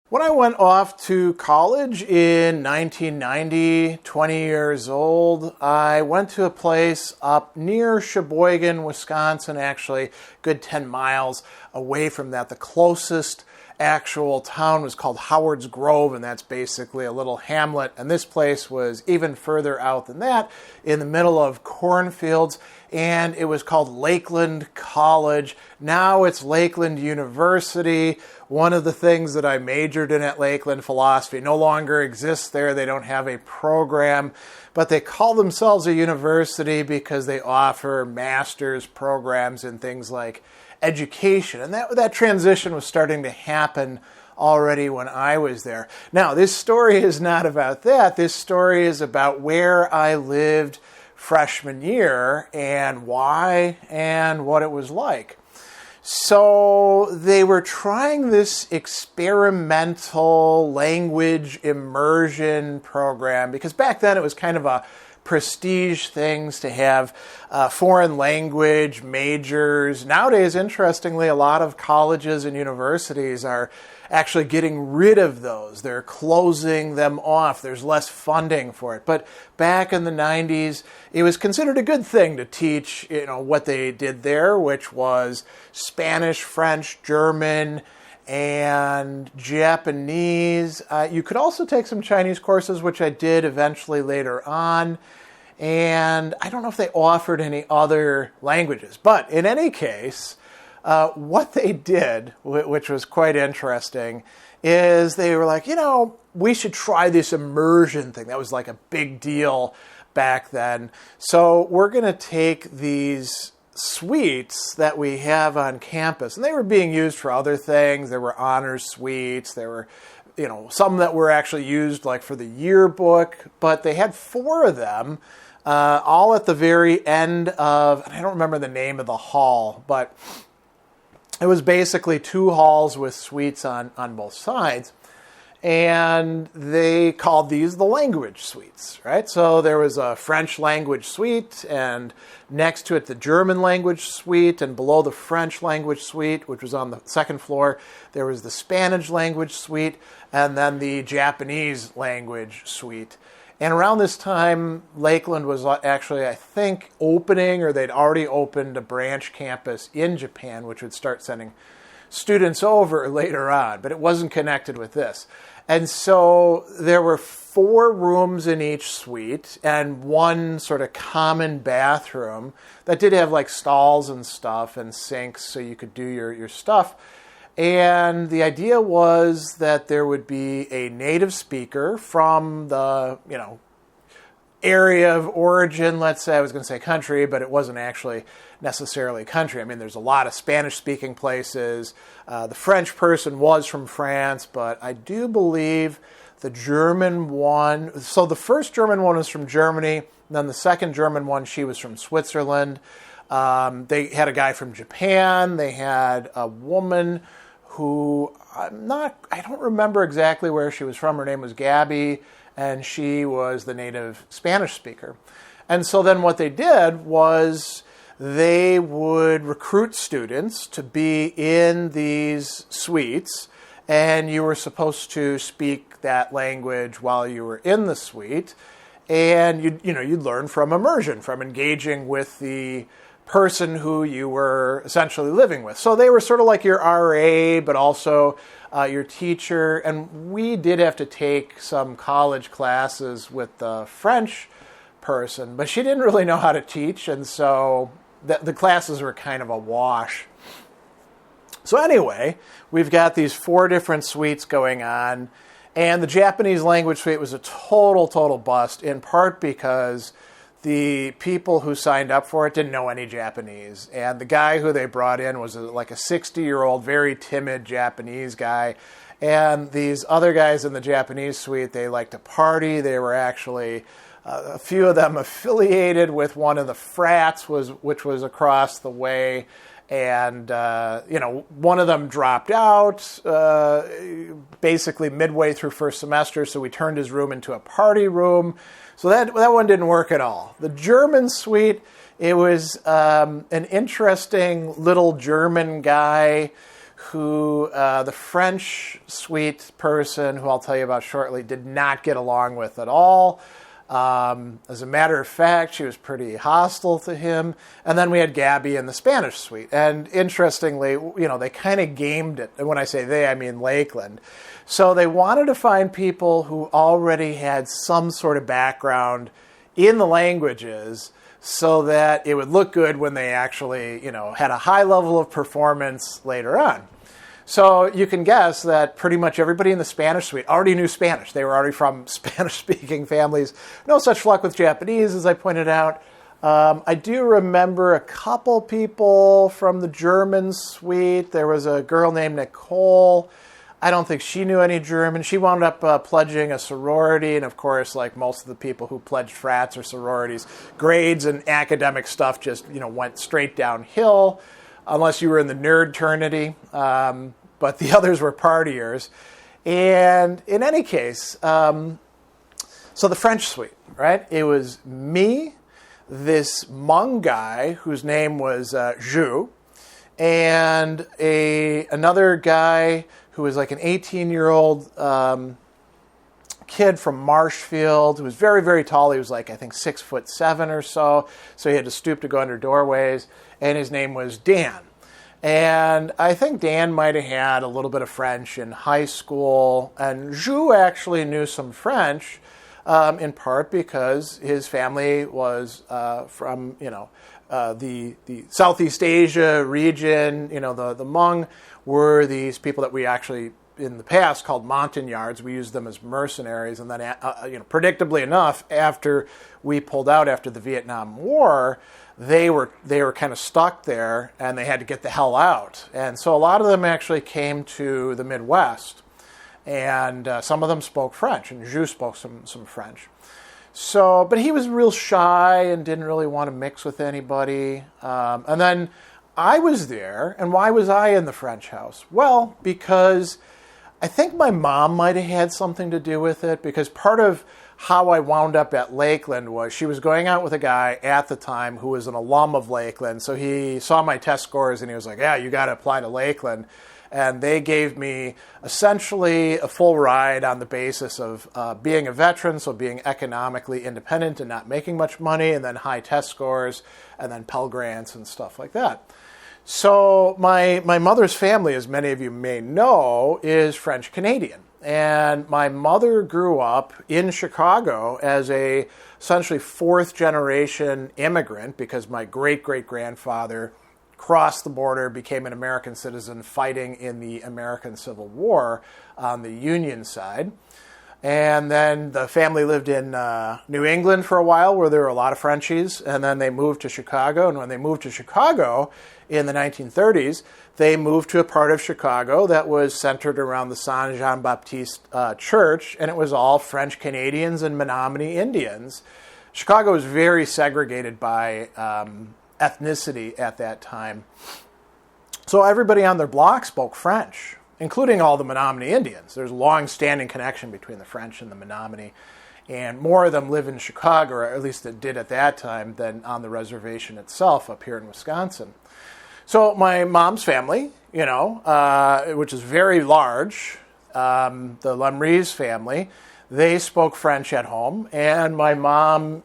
When I went off to college in 1990, 20 years old, I went to a place up near Sheboygan, Wisconsin, actually a good 10 miles away from that. The closest actual town was called Howard's Grove, and that's basically a little hamlet. And this place was even further out than that, in the middle of cornfields, and it was called Lakeland College. Now it's Lakeland University. One of the things that I majored in at Lakeland, philosophy, no longer exists there. They don't have a program, but they call themselves a university because they offer master's programs in things like education. And that transition was starting to happen already when I was there. Now, this story is not about that. This story is about where I lived freshman year and why and what it was like. So they were trying this experimental language immersion program because back then it was kind of a prestige things to have foreign language majors. Nowadays, interestingly, a lot of colleges and universities are actually getting rid of those. They're closing them off. There's less funding for it. But back in the 90s, it was considered a good thing to teach, what they did there, which was Spanish, French, German, and Japanese. You could also take some Chinese courses, which I did eventually later on. And I don't know if they offered any other languages. But in any case, what they did, which was quite interesting, is they were like, we should try this immersion thing. That was like a big deal back then. So we're going to take these suites that we have on campus, and they were being used for other things. There were honors suites. There were, some that were actually used like for the yearbook, but they had 4 of them, all at the very end of, and I don't remember the name of the hall, but it was basically 2 halls with suites on both sides. And they called these the language suites, right? So there was a French language suite, and next to it the German language suite, and below the French language suite, which was on the second floor, there was the Spanish language suite, and then the Japanese language suite. And around this time, Lakeland was actually, I think, opening, or they'd already opened a branch campus in Japan, which would start sending students over later on, but it wasn't connected with this. And so there were 4 rooms in each suite and 1 sort of common bathroom that did have like stalls and stuff and sinks so you could do your stuff. And the idea was that there would be a native speaker from the, area of origin, let's say. I was going to say country, but it wasn't actually necessarily country. I mean, there's a lot of Spanish-speaking places. The French person was from France, but I do believe the German one, so the first German one was from Germany, and then the second German one, she was from Switzerland. They had a guy from Japan. They had a woman who, I don't remember exactly where she was from. Her name was Gabby, and she was the native Spanish speaker. And so then what they did was they would recruit students to be in these suites, and you were supposed to speak that language while you were in the suite. And you'd learn from immersion, from engaging with the person who you were essentially living with. So they were sort of like your RA, but also your teacher. And we did have to take some college classes with the French person, but she didn't really know how to teach, and so the classes were kind of a wash. So anyway, we've got these 4 different suites going on, and the Japanese language suite was a total bust, in part because the people who signed up for it didn't know any Japanese. And the guy who they brought in was like a 60-year-old, very timid Japanese guy. And these other guys in the Japanese suite, they liked to party. They were actually, a few of them affiliated with one of the frats, which was across the way. And, one of them dropped out basically midway through first semester, so we turned his room into a party room. So that one didn't work at all. The German suite, it was an interesting little German guy who the French suite person, who I'll tell you about shortly, did not get along with at all. As a matter of fact, she was pretty hostile to him. And then we had Gabby in the Spanish suite. And interestingly, they kind of gamed it. And when I say they, I mean Lakeland. So they wanted to find people who already had some sort of background in the languages so that it would look good when they actually, had a high level of performance later on. So you can guess that pretty much everybody in the Spanish suite already knew Spanish. They were already from Spanish-speaking families. No such luck with Japanese, as I pointed out. I do remember a couple people from the German suite. There was a girl named Nicole. I don't think she knew any German. She wound up pledging a sorority, and of course, like most of the people who pledged frats or sororities, grades and academic stuff just went straight downhill, unless you were in the nerd-ternity. But the others were partiers. And in any case, so the French suite, right? It was me, this Hmong guy whose name was Zhu, and another guy who was like an 18-year-old kid from Marshfield who was very, very tall. He was like, I think, 6'7" or so. So he had to stoop to go under doorways. And his name was Dan. And I think Dan might have had a little bit of French in high school. And Zhu actually knew some French, in part because his family was from, the Southeast Asia region. The Hmong were these people that we actually, in the past, called Montagnards. We used them as mercenaries. And then, predictably enough, after we pulled out after the Vietnam War, they were kind of stuck there, and they had to get the hell out. And so a lot of them actually came to the Midwest, and some of them spoke French, and Zhu spoke some French. So, but he was real shy and didn't really want to mix with anybody. And then I was there, and why was I in the French house? Well, because I think my mom might have had something to do with it, because part of how I wound up at Lakeland was she was going out with a guy at the time who was an alum of Lakeland. So he saw my test scores and he was like, yeah, you got to apply to Lakeland. And they gave me essentially a full ride on the basis of being a veteran, so being economically independent and not making much money, and then high test scores, and then Pell Grants and stuff like that. So my mother's family, as many of you may know, is French-Canadian. And my mother grew up in Chicago as a essentially fourth-generation immigrant because my great-great-grandfather crossed the border, became an American citizen fighting in the American Civil War on the Union side. And then the family lived in New England for a while where there were a lot of Frenchies, and then they moved to Chicago. And when they moved to Chicago in the 1930s, they moved to a part of Chicago that was centered around the Saint Jean Baptiste Church, and it was all French Canadians and Menominee Indians. Chicago was very segregated by ethnicity at that time. So everybody on their block spoke French, including all the Menominee Indians. There's a long-standing connection between the French and the Menominee, and more of them live in Chicago, or at least it did at that time, than on the reservation itself up here in Wisconsin. So my mom's family, which is very large, the Lemrees family, they spoke French at home. And my mom,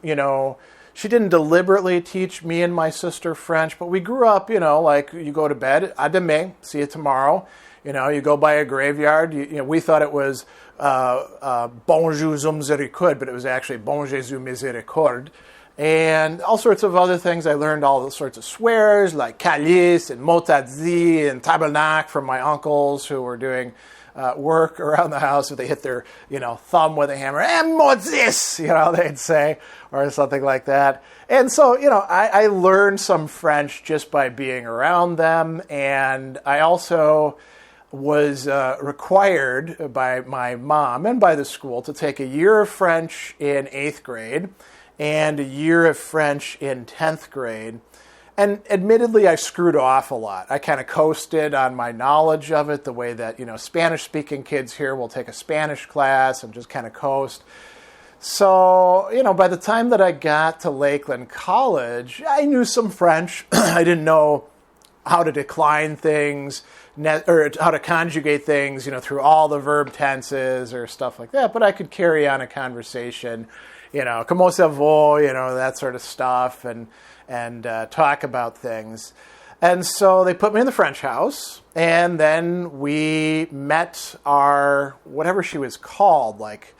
she didn't deliberately teach me and my sister French, but we grew up, like you go to bed, à demain, see you tomorrow. You go by a graveyard. We thought it was Bon Jésus Miséricorde, but it was actually Bon Jésus Miséricorde. And all sorts of other things. I learned all sorts of swears like calice and motadzi and tabernacle from my uncles who were doing work around the house. If they hit their thumb with a hammer, mozis, they'd say, or something like that. And so, I learned some French just by being around them. And I also was required by my mom and by the school to take a year of French in 8th grade and a year of French in 10th grade. And admittedly, I screwed off a lot. I kind of coasted on my knowledge of it, the way that, Spanish-speaking kids here will take a Spanish class and just kind of coast. So, by the time that I got to Lakeland College, I knew some French. I didn't know how to decline things, or how to conjugate things, through all the verb tenses or stuff like that. But I could carry on a conversation, comment ça va, that sort of stuff, and talk about things. And so they put me in the French house, and then we met our, whatever she was called, like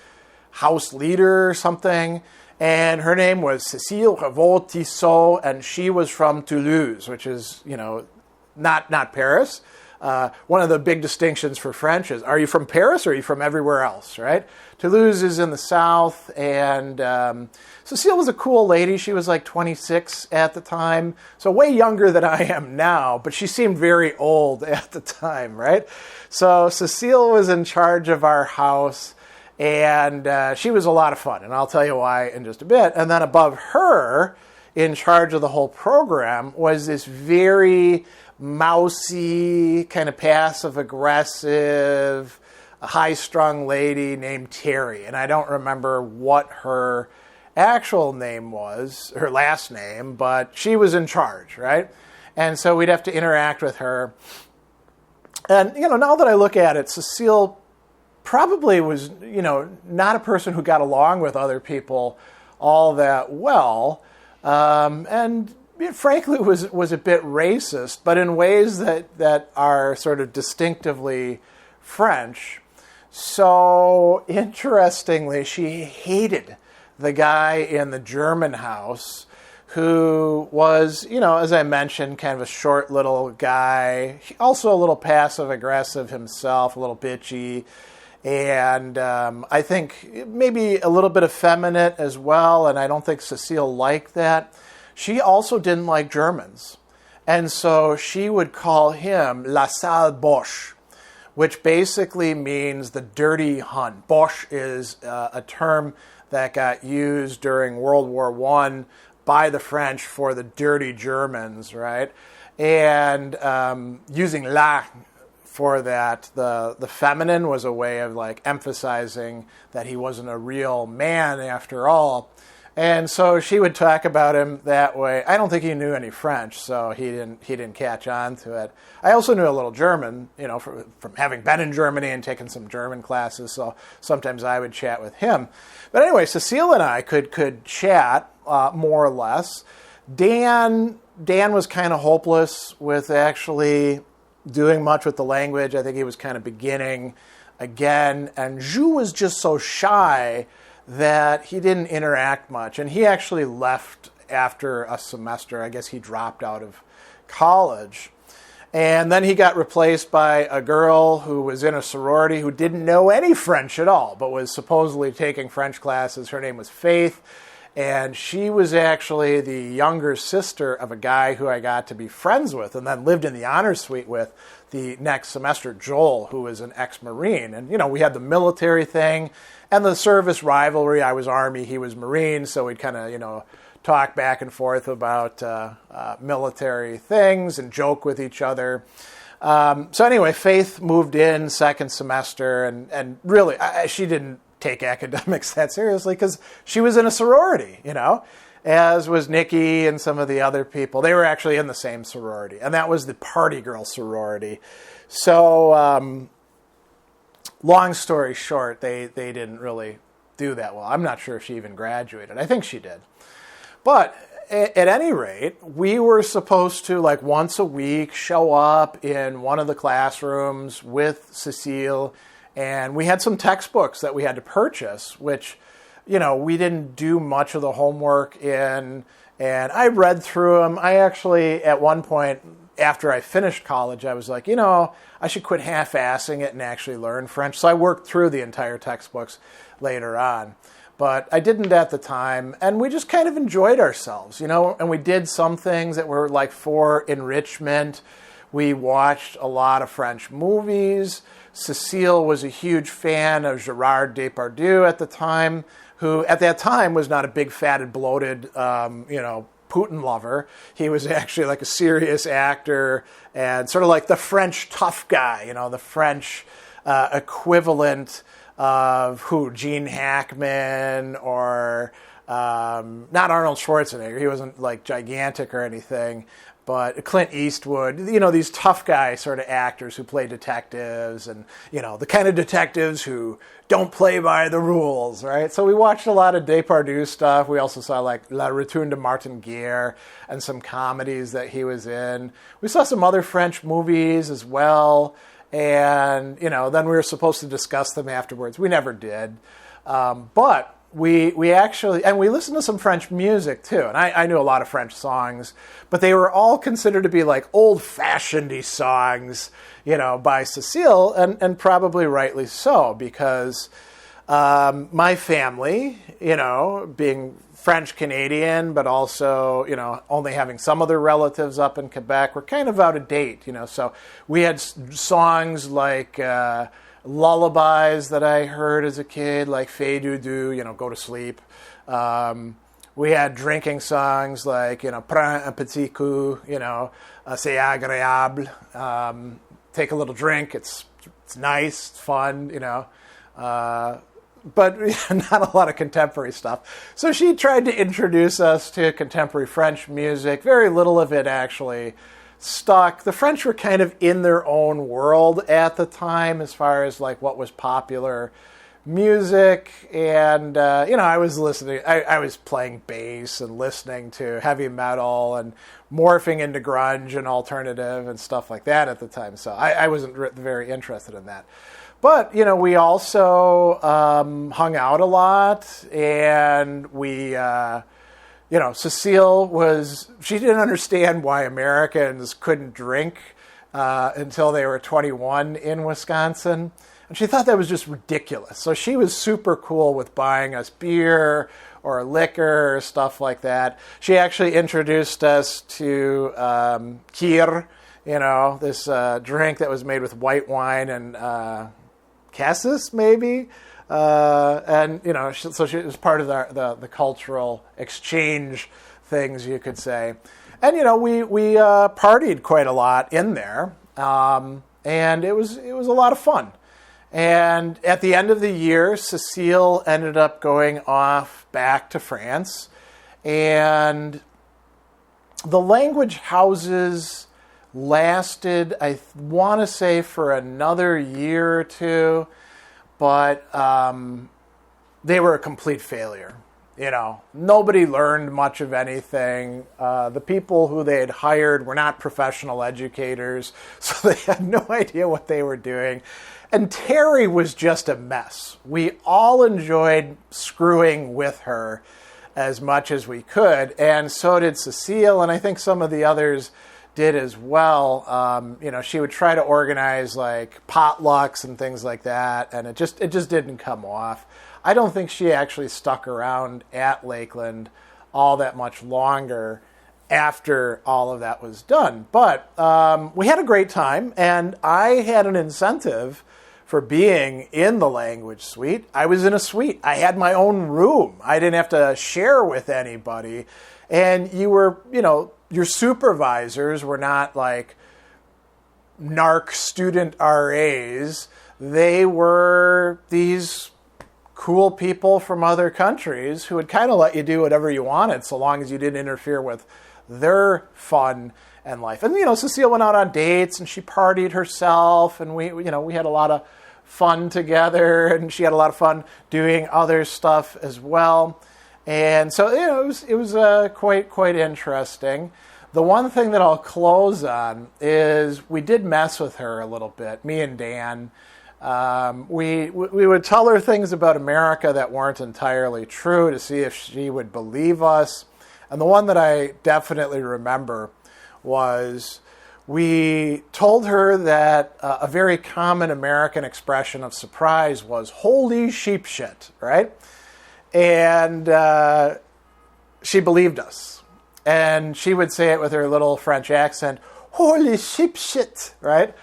house leader or something. And her name was Cécile Revault-Tissot, and she was from Toulouse, which is, not Paris. One of the big distinctions for French is, are you from Paris or are you from everywhere else, right? Toulouse is in the south, and Cécile was a cool lady. She was like 26 at the time, so way younger than I am now, but she seemed very old at the time, right? So Cécile was in charge of our house, and she was a lot of fun, and I'll tell you why in just a bit. And then above her, in charge of the whole program, was this very mousy, kind of passive-aggressive, high-strung lady named Terry. And I don't remember what her actual name was, her last name, but she was in charge, right? And so we'd have to interact with her. And, now that I look at it, Cécile probably was, not a person who got along with other people all that well. And it frankly was a bit racist, but in ways that are sort of distinctively French. So interestingly, she hated the guy in the German house who was, as I mentioned, kind of a short little guy, also a little passive-aggressive himself, a little bitchy, and I think maybe a little bit effeminate as well, and I don't think Cécile liked that. She also didn't like Germans, and so she would call him la sale Boche, which basically means the dirty Hun. Boche is a term that got used during World War I by the French for the dirty Germans, right? And using la for that, the feminine was a way of like emphasizing that he wasn't a real man after all. And so she would talk about him that way. I don't think he knew any French, so he didn't catch on to it. I also knew a little German, from having been in Germany and taken some German classes, so sometimes I would chat with him. But anyway, Cécile and I could chat more or less. Dan was kind of hopeless with actually doing much with the language. I think he was kind of beginning again. And Zhu was just so shy that he didn't interact much. And he actually left after a semester. I guess he dropped out of college. And then he got replaced by a girl who was in a sorority who didn't know any French at all, but was supposedly taking French classes. Her name was Faith. And she was actually the younger sister of a guy who I got to be friends with and then lived in the honors suite with the next semester, Joel, who was an ex-Marine. And, we had the military thing and the service rivalry. I was Army, he was Marine, so we'd kind of, talk back and forth about military things and joke with each other. So anyway, Faith moved in second semester, and really, she didn't take academics that seriously because she was in a sorority, as was Nikki and some of the other people. They were actually in the same sorority, and that was the party girl sorority. So long story short, they didn't really do that well. I'm not sure if she even graduated. I think she did. But at any rate, we were supposed to, like, once a week show up in one of the classrooms with Cécile, and we had some textbooks that we had to purchase, which, we didn't do much of the homework in, and I read through them. I actually, at one point, after I finished college, I was like, I should quit half-assing it and actually learn French. So I worked through the entire textbooks later on. But I didn't at the time, and we just kind of enjoyed ourselves, and we did some things that were like for enrichment. We watched a lot of French movies. Cécile was a huge fan of Gérard Depardieu at the time, who at that time was not a big, fatted, bloated, Putin lover. He was actually like a serious actor and sort of like the French tough guy, the French equivalent of Gene Hackman or not Arnold Schwarzenegger. He wasn't like gigantic or anything, but Clint Eastwood, these tough guy sort of actors who play detectives and, the kind of detectives who don't play by the rules, right? So we watched a lot of Depardieu stuff. We also saw like La Retourne de Martin Guerre and some comedies that he was in. We saw some other French movies as well. And, then we were supposed to discuss them afterwards. We never did. But we actually, and we listened to some French music too. And I knew a lot of French songs, but they were all considered to be like old-fashioned-y songs, by Cecile, and probably rightly so, because my family, being French-Canadian, but also, only having some other relatives up in Quebec, were kind of out of date, So we had songs like lullabies that I heard as a kid, like Fais Doudou, go to sleep. We had drinking songs like, Prends un petit coup, C'est agréable. Take a little drink, it's nice, it's fun, but not a lot of contemporary stuff. So she tried to introduce us to contemporary French music. Very little of it actually stuck. The French were kind of in their own world at the time as far as like what was popular music. And, I was listening, I was playing bass and listening to heavy metal and morphing into grunge and alternative and stuff like that at the time. So I wasn't very interested in that. But, we also hung out a lot, and we, Cecile she didn't understand why Americans couldn't drink until they were 21 in Wisconsin. And she thought that was just ridiculous. So she was super cool with buying us beer or liquor or stuff like that. She actually introduced us to kir, this drink that was made with white wine and cassis, maybe. And, so she was part of the cultural exchange things, you could say. And, we partied quite a lot in there. And it was a lot of fun. And at the end of the year, Cecile ended up going off back to France. And the language houses lasted, I want to say, for another year or two. But they were a complete failure. Nobody learned much of anything. The people who they had hired were not professional educators, so they had no idea what they were doing. And Terry was just a mess. We all enjoyed screwing with her as much as we could, and so did Cecile, and I think some of the others did as well. She would try to organize like potlucks and things like that, and it just didn't come off. I don't think she actually stuck around at Lakeland all that much longer after all of that was done. But we had a great time, and I had an incentive for being in the language suite. I was in a suite. I had my own room. I didn't have to share with anybody. And your supervisors were not like narc student RAs. They were these cool people from other countries who would kind of let you do whatever you wanted so long as you didn't interfere with their fun and life. And, Cecile went out on dates and she partied herself, and we had a lot of fun together, and she had a lot of fun doing other stuff as well. And so, it was quite interesting. The one thing that I'll close on is we did mess with her a little bit, me and Dan. We would tell her things about America that weren't entirely true to see if she would believe us. And the one that I definitely remember was we told her that a very common American expression of surprise was "holy sheep shit," right? And she believed us. And she would say it with her little French accent, "holy sheep shit," right?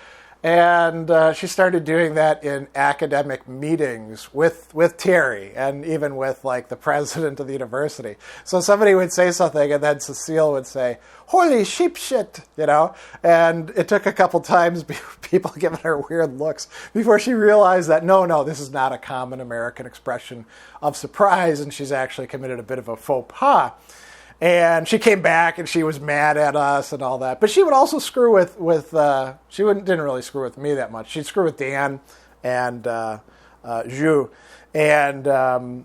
And she started doing that in academic meetings with Terry and even with like the president of the university. So somebody would say something and then Cecile would say, "holy sheep shit," and it took a couple times people giving her weird looks before she realized that no, this is not a common American expression of surprise, and she's actually committed a bit of a faux pas. And she came back and she was mad at us and all that. But she would also screw with didn't really screw with me that much. She'd screw with Dan and Zhu. And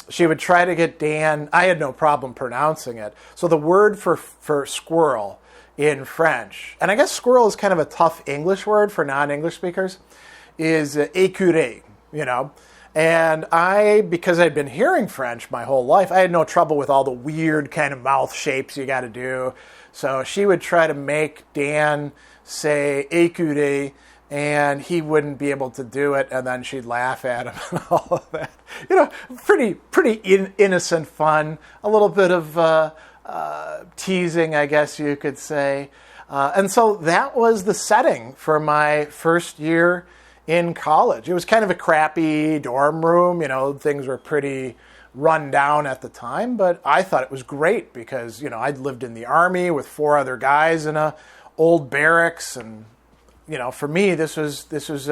she would try to get Dan. I had no problem pronouncing it. So the word for squirrel in French, and I guess squirrel is kind of a tough English word for non-English speakers, is écureuil, And because I'd been hearing French my whole life, I had no trouble with all the weird kind of mouth shapes you got to do. So she would try to make Dan say écureuil, and he wouldn't be able to do it, and then she'd laugh at him and all of that. Pretty innocent fun, a little bit of teasing, I guess you could say. And so that was the setting for my first year in college. It was kind of a crappy dorm room. Things were pretty run down at the time, but I thought it was great because, I'd lived in the Army with 4 other guys in a old barracks, and for me, this was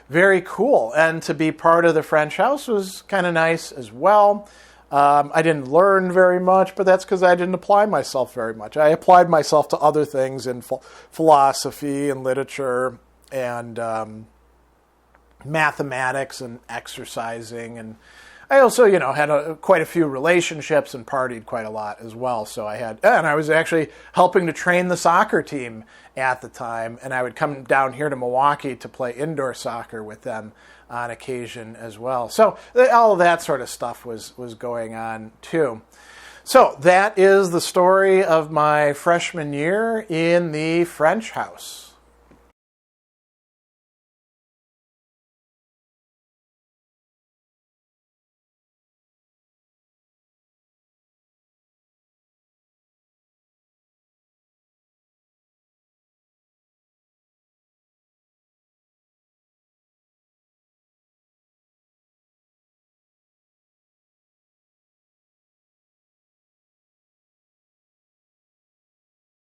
very cool. And to be part of the French house was kind of nice as well. I didn't learn very much, but that's because I didn't apply myself very much. I applied myself to other things in philosophy and literature and mathematics and exercising. And I also, had quite a few relationships and partied quite a lot as well. So and I was actually helping to train the soccer team at the time, and I would come down here to Milwaukee to play indoor soccer with them on occasion as well. So all of that sort of stuff was going on too. So that is the story of my freshman year in the French house.